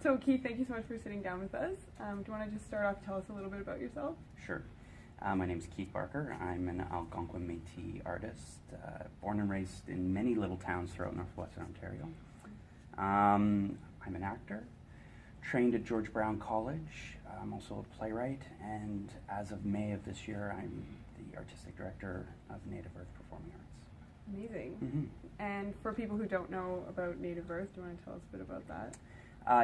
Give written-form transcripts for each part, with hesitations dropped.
So Keith, thank you so much for sitting down with us. Do you want to just start off and tell us a little bit about yourself? Sure. My name is Keith Barker. I'm an Algonquin Métis artist, born and raised in many little towns throughout northwestern Ontario. I'm an actor, trained at George Brown College. I'm also a playwright, and as of May of this year, I'm the artistic director of Native Earth Performing Arts. Amazing. Mm-hmm. And for people who don't know about Native Earth, do you want to tell us a bit about that?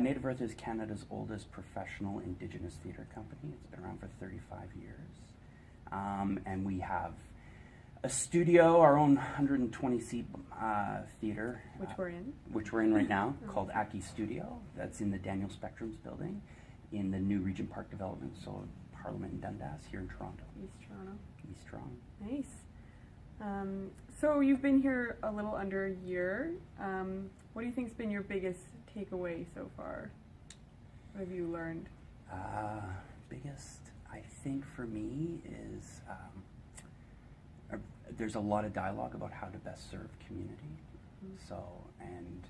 Native Earth is Canada's oldest professional Indigenous theatre company. It's been around for 35 years. And we have a studio, our own 120-seat theatre. Which we're in right now, called Aki Studio. That's in the Daniel Spectrum's building in the new Regent Park development, so Parliament in Dundas, here in Toronto. East Toronto. Nice. So you've been here a little under a year. What do you think's been your biggest takeaway so far? What have you learned? Biggest, I think, for me is there's a lot of dialogue about how to best serve community. So, and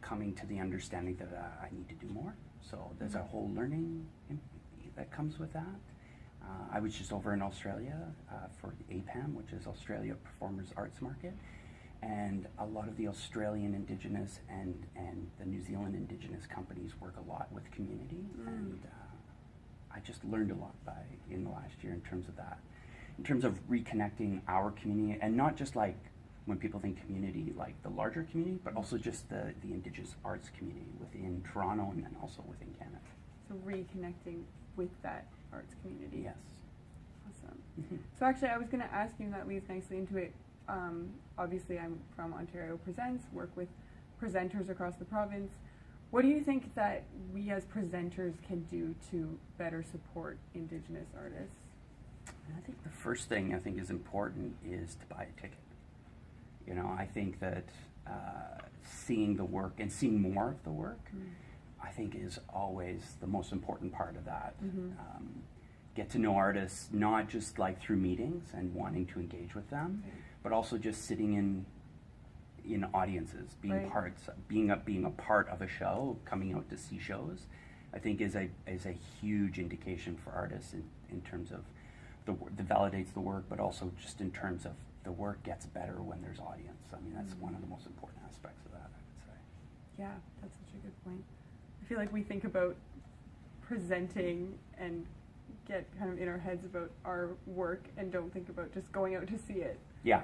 coming to the understanding that I need to do more. So there's a whole learning that comes with that. I was just over in Australia for the APAM, which is Australia Performers Arts Market. And a lot of the Australian Indigenous and the New Zealand Indigenous companies work a lot with community. And I just learned a lot in the last year in terms of that. In terms of reconnecting our community, and not just like when people think community, like the larger community, but also just the Indigenous arts community within Toronto and then also within Canada. So reconnecting with that arts community. Yes. Awesome. Mm-hmm. So actually I was going to ask you, and that leads nicely into it. Obviously I'm from Ontario Presents, work with presenters across the province. What do you think that we as presenters can do to better support Indigenous artists? I think the first thing I think is important is to buy a ticket. You know, I think that seeing the work and seeing more of the work, I think is always the most important part of that. Get to know artists, not just like through meetings and wanting to engage with them, but also just sitting in audiences, being a part of a show, coming out to see shows. I think is a huge indication for artists in terms of that validates the work, but also just in terms of the work gets better when there's audience. I mean, that's one of the most important aspects of that, I would say. Yeah, that's such a good point. I feel like we think about presenting and get kind of in our heads about our work and don't think about just going out to see it. Yeah,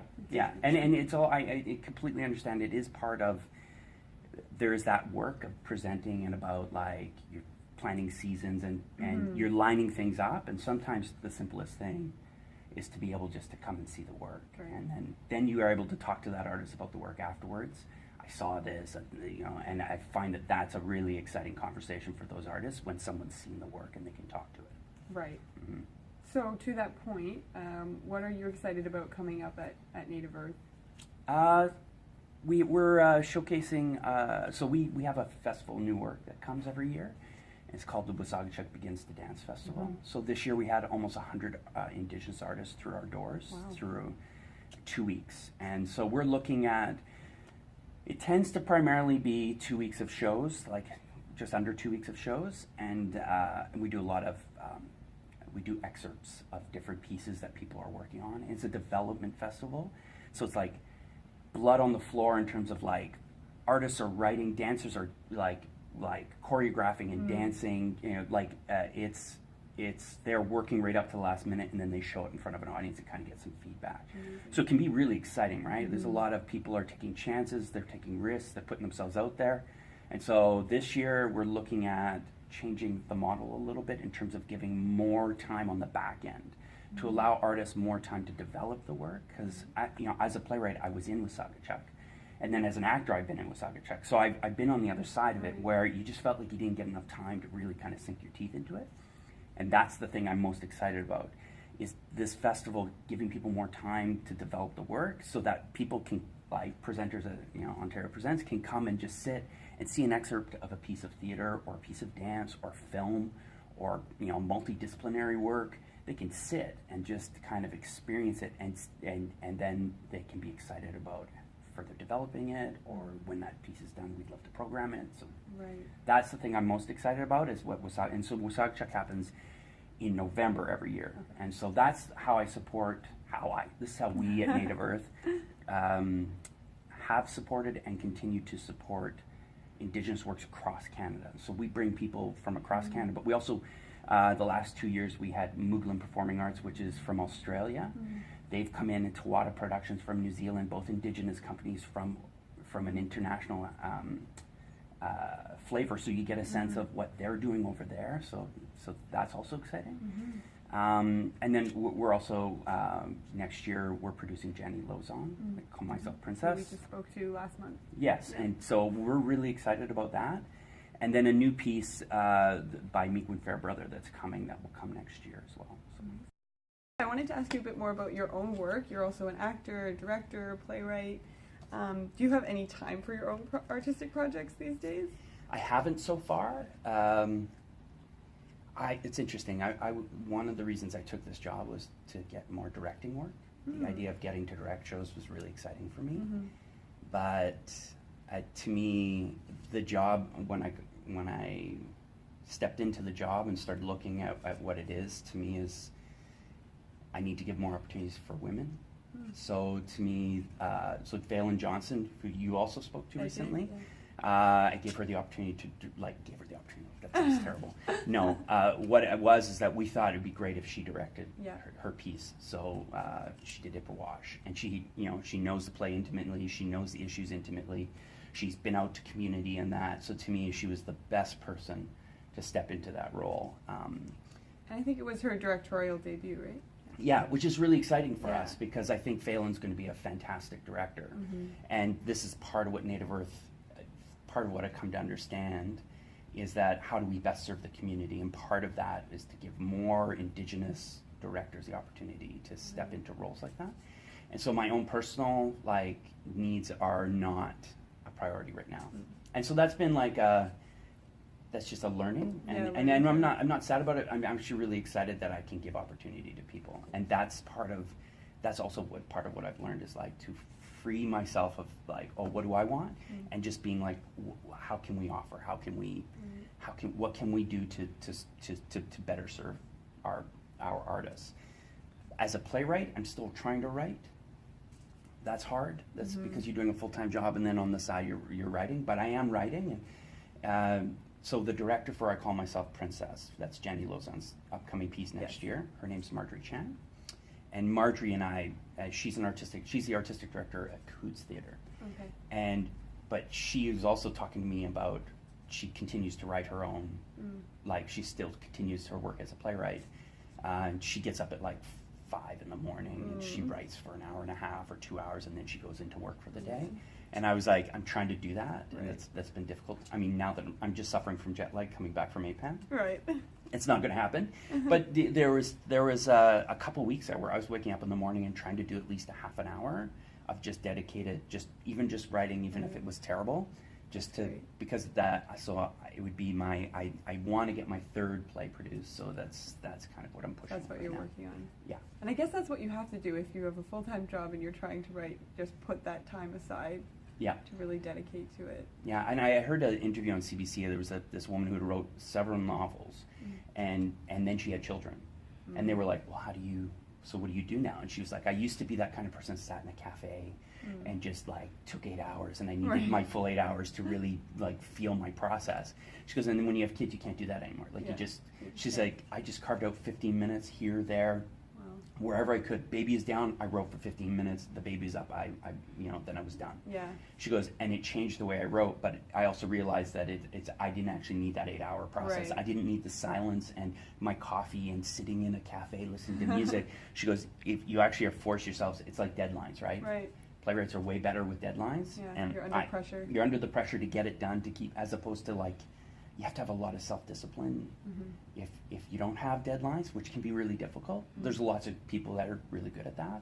and it's all, I completely understand. It is part of, there is that work of presenting and about like you're planning seasons and you're lining things up, and sometimes the simplest thing is to be able just to come and see the work, and then you are able to talk to that artist about the work afterwards. I saw this, and I find that that's a really exciting conversation for those artists when someone's seen the work and they can talk to it. Right. So to that point, what are you excited about coming up at Native Earth? We're showcasing, so we have a festival, new work that comes every year. It's called the Wasagatchuk Begins to Dance Festival. So this year we had almost 100 Indigenous artists through our doors through 2 weeks. And so we're looking at, it tends to primarily be 2 weeks of shows, like just under 2 weeks of shows. And we do a lot of, we do excerpts of different pieces that people are working on. It's a development festival. So it's like blood on the floor in terms of like artists are writing, dancers are like choreographing and dancing, it's they're working right up to the last minute, and then they show it in front of an audience and kind of get some feedback. So it can be really exciting, right? There's a lot of people are taking chances, they're taking risks, they're putting themselves out there. And so this year we're looking at changing the model a little bit in terms of giving more time on the back end to allow artists more time to develop the work. Because as a playwright, I was in Wasagatchuk. And then as an actor, I've been in Wasagatchuk. So I've been on the other side of it, where you just felt like you didn't get enough time to really kind of sink your teeth into it. And that's the thing I'm most excited about, is this festival giving people more time to develop the work so that people can, like presenters at Ontario Presents, can come and just sit and see an excerpt of a piece of theater or a piece of dance or film or multidisciplinary work. They can sit and just kind of experience it, and then they can be excited about further developing it, or when that piece is done, we'd love to program it. So Right. that's the thing I'm most excited about is what Wasaga, and so Wasaga happens in November every year. Okay. And so that's how I support, this is how we at Native Earth have supported and continue to support Indigenous works across Canada. So we bring people from across Canada, but we also, the last 2 years, we had Muglin Performing Arts, which is from Australia. They've come in, and Tawada Productions from New Zealand, both Indigenous companies from an international flavor, so you get a sense of what they're doing over there. So that's also exciting. And then we're also next year we're producing Jenny Lozon, I Call Myself Princess. We just spoke to last month. Yes, and so we're really excited about that. And then a new piece by Meekwin Fairbrother that's coming that will come next year as well. So. I wanted to ask you a bit more about your own work. You're also an actor, a director, playwright. Do you have any time for your own artistic projects these days? I haven't so far. It's interesting. One of the reasons I took this job was to get more directing work. The idea of getting to direct shows was really exciting for me. But to me, the job, when I stepped into the job and started looking at what it is, to me is I need to give more opportunities for women. So to me, so Phelan Johnson, who you also spoke to recently, I gave her the opportunity that sounds terrible. No, what it was is that we thought it'd be great if she directed her piece. So she did Ipperwash, and she knows the play intimately. She knows the issues intimately. She's been out to community and that. So to me, she was the best person to step into that role. And I think it was her directorial debut, right? Yeah, which is really exciting for us because I think Phelan's going to be a fantastic director. And this is part of what Native Earth, part of what I come to understand is that how do we best serve the community? And part of that is to give more Indigenous directors the opportunity to step into roles like that. And so my own personal needs are not a priority right now. And so that's been that's just a learning, and I'm not sad about it. I'm actually really excited that I can give opportunity to people, and that's also part of what I've learned is to free myself of what do I want, and just being how can we offer, what can we do to better serve our artists. As a playwright, I'm still trying to write. That's hard. That's because you're doing a full-time job, and then on the side you're writing. But I am writing, and. So the director for I Call Myself Princess, that's Jenny Lozon's upcoming piece next year. Her name's Marjorie Chan. And Marjorie and I, she's the artistic director at Cahoots Theatre. Okay. But she is also talking to me about, she continues to write her own, she still continues her work as a playwright. And she gets up at 5 in the morning and she writes for an hour and a half or 2 hours, and then she goes into work for the day. And I was I'm trying to do that, and that's been difficult. I mean, now that I'm just suffering from jet lag coming back from APAN, it's not going to happen. But there was a couple weeks there where I was waking up in the morning and trying to do at least a half an hour of just dedicated, just writing, even if it was terrible, because of that. So it would be I want to get my third play produced. So that's kind of what I'm pushing. That's what you're working on. Yeah. And I guess that's what you have to do if you have a full-time job and you're trying to write. Just put that time aside. Yeah. To really dedicate to it. Yeah, and I heard an interview on CBC. There was this woman who had wrote several novels, and then she had children, and they were like, "Well, so what do you do now?" And she was like, "I used to be that kind of person that sat in a cafe and just took 8 hours, and I needed my full 8 hours to really feel my process." She goes, "And then when you have kids, you can't do that anymore. She's like, I just carved out 15 minutes here, there." Wherever I could. Baby is down, I wrote for 15 minutes. The baby's up, then I was done. Yeah. She goes, and it changed the way I wrote, but I also realized that I didn't actually need that 8-hour process. Right. I didn't need the silence and my coffee and sitting in a cafe listening to music. She goes, if you actually have forced yourselves, it's like deadlines, right? Right. Playwrights are way better with deadlines. Yeah, and you're under pressure. You're under the pressure to get it done, to keep, as opposed to you have to have a lot of self-discipline. If you don't have deadlines, which can be really difficult, there's lots of people that are really good at that.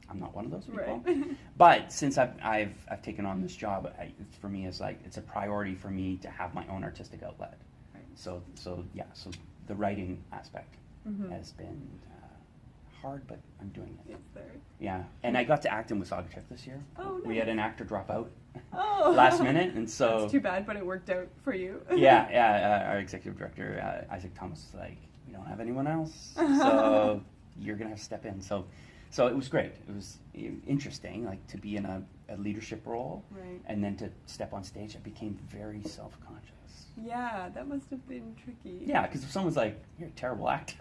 I'm not one of those people. Right. But since I've taken on this job, for me it's a priority for me to have my own artistic outlet. Right. So the writing aspect has been hard, but I'm doing it. It's there. Yeah, and I got to act in Wasaga this year. Oh, nice. We had an actor drop out Oh. last minute, and so That's too bad, but it worked out for you. our executive director Isaac Thomas was like, "We don't have anyone else, so you're gonna have to step in." So it was great. It was interesting, like to be in a leadership role, Right. and then to step on stage. I became very self-conscious. Yeah, that must have been tricky. Yeah, because if someone's like, "You're a terrible actor,"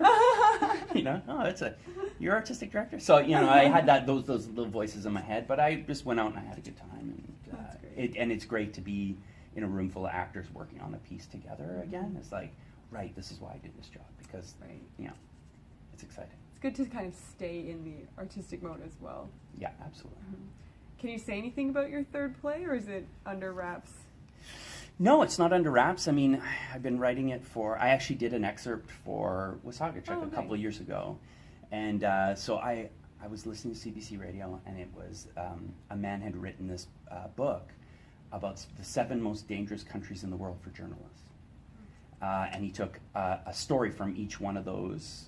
you're artistic director. So I had those little voices in my head, but I just went out and I had a good time, and That's great. it's great to be in a room full of actors working on a piece together again. It's like, right, this is why I did this job, because Right. it's exciting. It's good to kind of stay in the artistic mode as well. Yeah, absolutely. Can you say anything about your third play, or is it under wraps? No, it's not under wraps. I mean, I've been writing it I actually did an excerpt for Wasaga a couple of years ago. And so I was listening to CBC Radio, and it was a man had written this book about the 7 most dangerous countries in the world for journalists. And he took a story from each one of those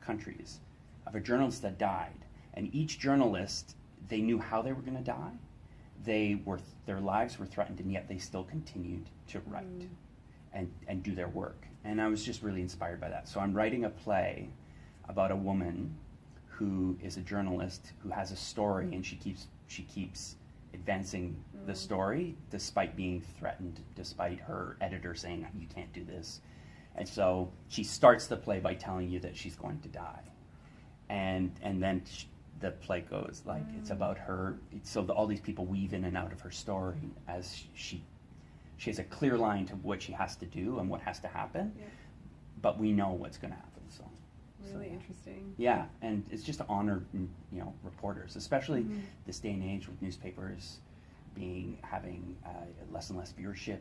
countries of a journalist that died. And each journalist, they knew how they were going to die. Their lives were threatened, and yet they still continued to write and do their work. And I was just really inspired by that. So I'm writing a play about a woman who is a journalist who has a story, and she keeps advancing the story despite being threatened, despite her editor saying, "You can't do this." And so she starts the play by telling you that she's going to die, and then the play goes like it's about her. So all these people weave in and out of her story as she has a clear line to what she has to do and what has to happen, but we know what's going to happen. Really interesting. Yeah, and it's just to honor reporters, especially this day and age with newspapers having less and less viewership,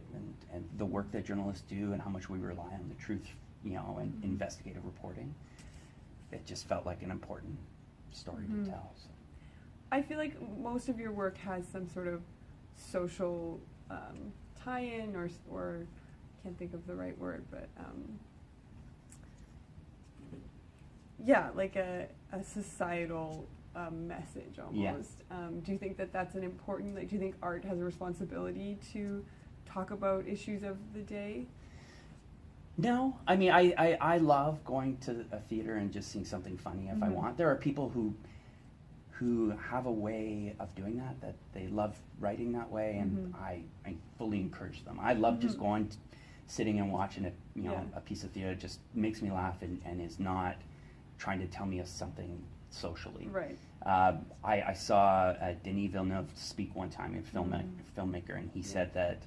and the work that journalists do and how much we rely on the truth, and investigative reporting. It just felt like an important story to tell. So. I feel like most of your work has some sort of social tie-in, or can't think of the right word, but like a societal message almost. Yeah. Do you think that that's an important, do you think art has a responsibility to talk about issues of the day? No, I mean, I love going to a theater and just seeing something funny if I want. There are people who have a way of doing that they love writing that way, and I fully encourage them. I love just going, sitting and watching a piece of theater. It just makes me laugh and is not trying to tell me something socially. Right. I saw Denis Villeneuve speak one time, a filmmaker, and he said that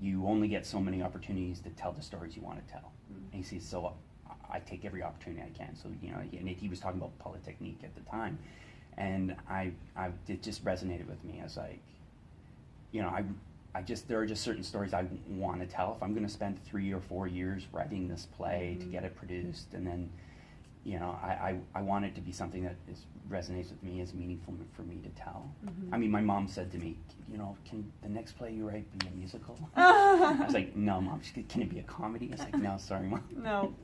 you only get so many opportunities to tell the stories you want to tell. And he says, so I take every opportunity I can. So, and he was talking about Polytechnique at the time. And it just resonated with me as like, there are just certain stories I want to tell. If I'm going to spend 3 or 4 years writing this play to get it produced, and then, I want it to be something that resonates with me, is meaningful for me to tell. I mean, my mom said to me, can the next play you write be a musical? I was like, no, Mom. She said, can it be a comedy? I was like, no, sorry, Mom. No,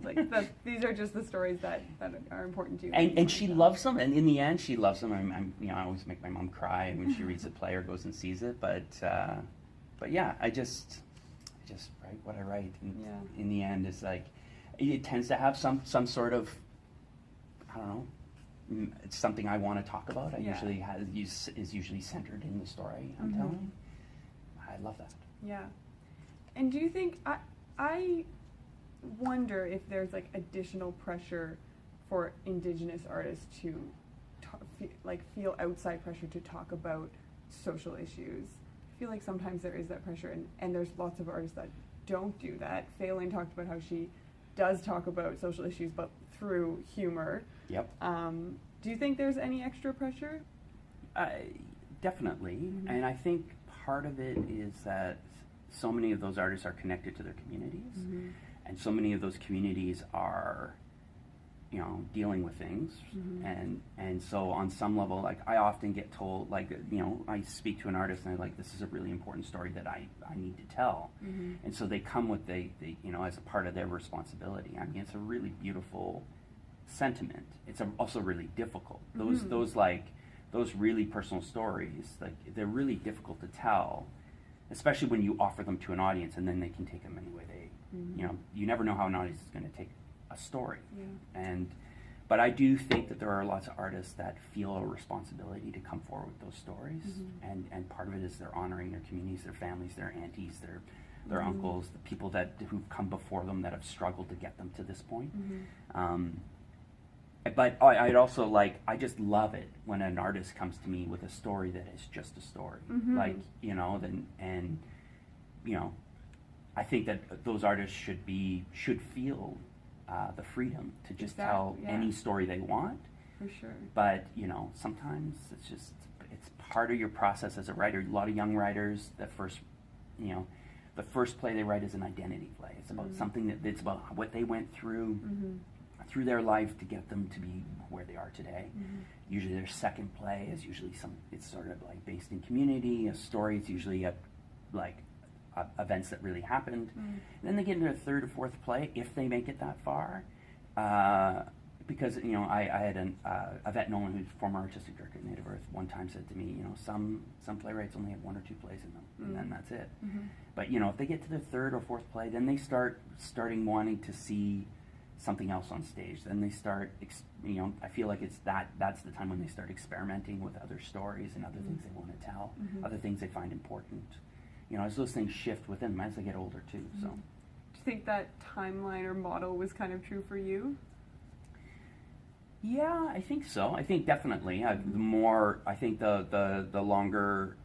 these are just the stories that are important to you. And she loves them, and in the end, she loves them. I always make my mom cry when she reads a play or goes and sees it. But yeah, I just write what I write. And in the end, it's like it tends to have some sort of, I don't know, it's something I want to talk about. Is usually centered in the story I'm telling. I love that. Yeah. And do you think, I wonder if there's like additional pressure for Indigenous artists to feel outside pressure to talk about social issues. I feel like sometimes there is that pressure, and there's lots of artists that don't do that. Phelan talked about how she does talk about social issues, but through humor. Yep. Do you think there's any extra pressure? Definitely, and I think part of it is that so many of those artists are connected to their communities, and so many of those communities are, dealing with things, and so on some level, like I often get told, like, I speak to an artist and I'm like, this is a really important story that I need to tell, and so they come with as a part of their responsibility. I mean, it's a really beautiful sentiment, it's also really difficult. Mm-hmm. Those really personal stories, like they're really difficult to tell, especially when you offer them to an audience and then they can take them any way they, Mm-hmm. you know, you never know how an audience is going to take a story. Yeah. But I do think that there are lots of artists that feel a responsibility to come forward with those stories, Mm-hmm. and part of it is they're honoring their communities, their families, their aunties, their Mm-hmm. uncles, the people who've come before them that have struggled to get them to this point. Mm-hmm. But I'd also I just love it when an artist comes to me with a story that is just a story. Mm-hmm. I think that those artists should feel the freedom to just tell Exactly, yeah. any story they want. For sure. But sometimes it's part of your process as a writer. A lot of young writers, the first play they write is an identity play. It's about something it's about what they went through through their life to get them to be where they are today. Usually their second play is it's sort of like based in community. A story is usually events that really happened. Then they get into a third or fourth play if they make it that far. Because I had Yvette Nolan, who's former artistic director at Native Earth, one time said to me, some playwrights only have one or two plays in them, and then that's it. But if they get to the third or fourth play, then they starting wanting to see something else on stage. Then they start, I feel like that's the time when they start experimenting with other stories and other things they want to tell, other things they find important. As those things shift within them as they get older too. So, do you think that timeline or model was kind of true for you? Yeah, I think so. I think definitely. The longer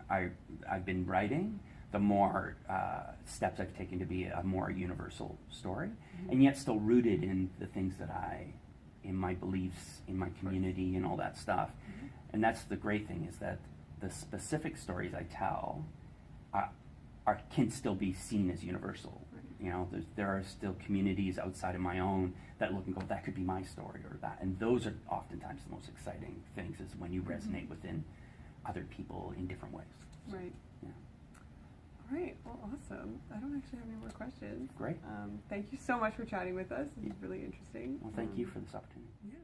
I've been writing, the more steps I've taken to be a more universal story, and yet still rooted in the things in my beliefs, in my community, and all that stuff. And that's the great thing, is that the specific stories I tell can still be seen as universal. There are still communities outside of my own that look and go, that could be my story, or that. And those are oftentimes the most exciting things, is when you resonate within other people in different ways. Right. Yeah. All right. Well, awesome. I don't actually have any more questions. Great. Thank you so much for chatting with us. This is really interesting. Well, thank you for this opportunity. Yeah.